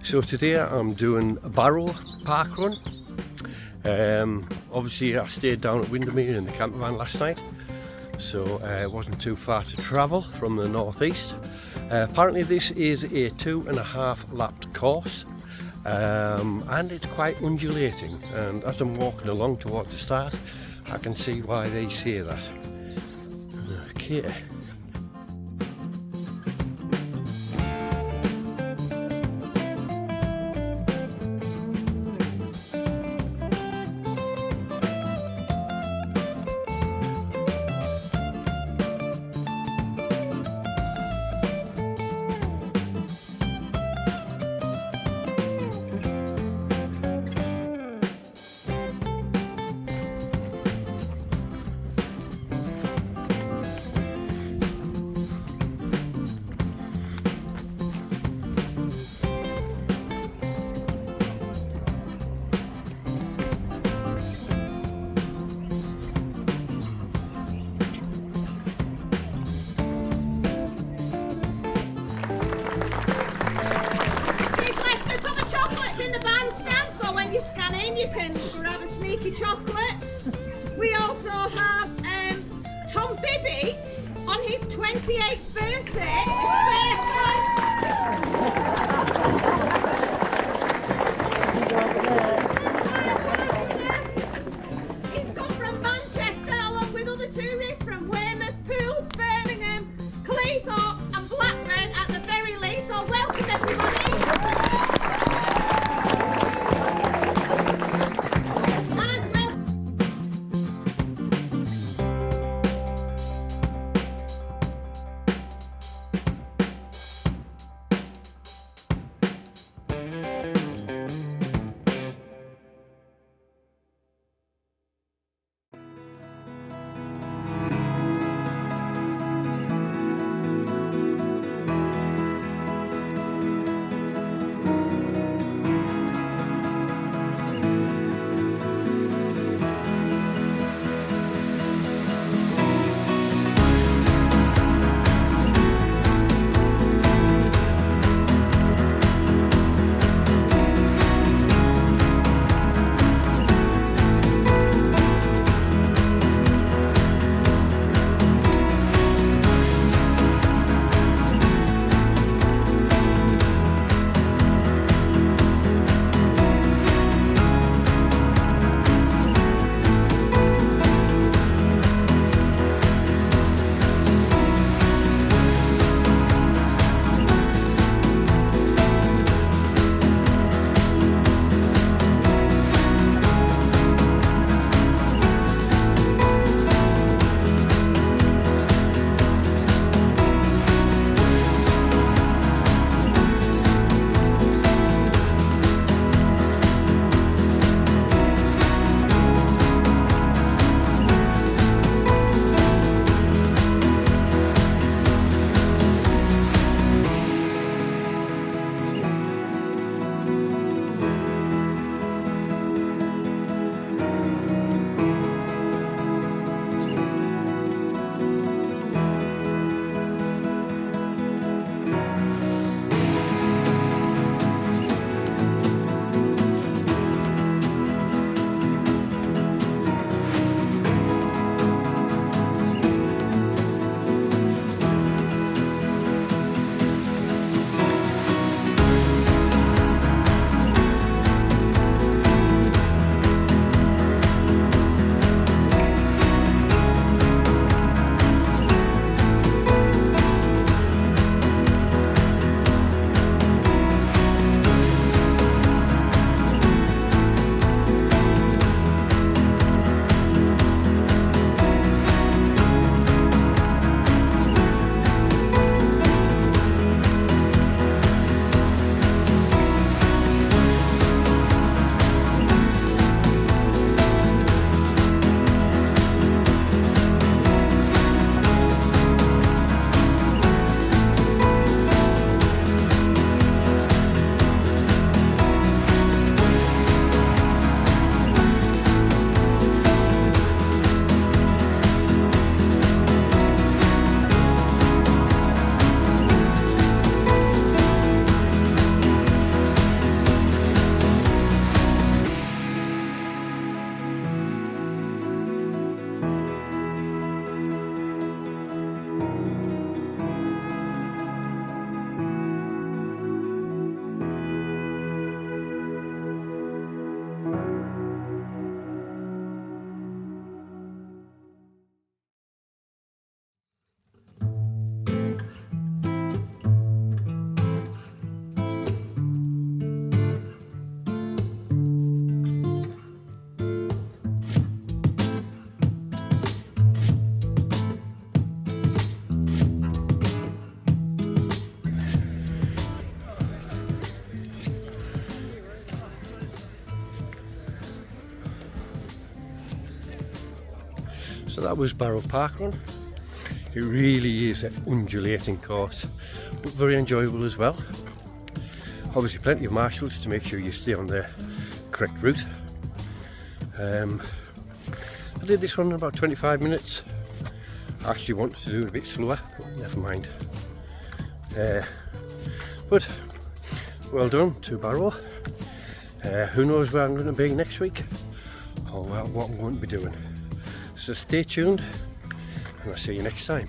So today I'm doing a Barrow ParkRun. Obviously I stayed down at Windermere in the camper van last night, so it wasn't too far to travel from the northeast. Apparently this is a 2.5 lapped course, and it's quite undulating, and as I'm walking along towards the start I can see why they say that. Okay. You can grab a sneaky chocolate. We also have Tom Bibbit on his 28th birthday. He's come from Manchester along with other tourists from Weymouth, Poole, Birmingham, Cleethorpes and Blackburn at the very least. So welcome everybody. So that was Barrow ParkRun. It really is an undulating course, but very enjoyable as well. Obviously plenty of marshals to make sure you stay on the correct route. I did this one in about 25 minutes. I actually wanted to do it a bit slower, but never mind. But well done to Barrow. Who knows where I'm going to be next week, or what I'm going to be doing. So stay tuned, and I'll see you next time.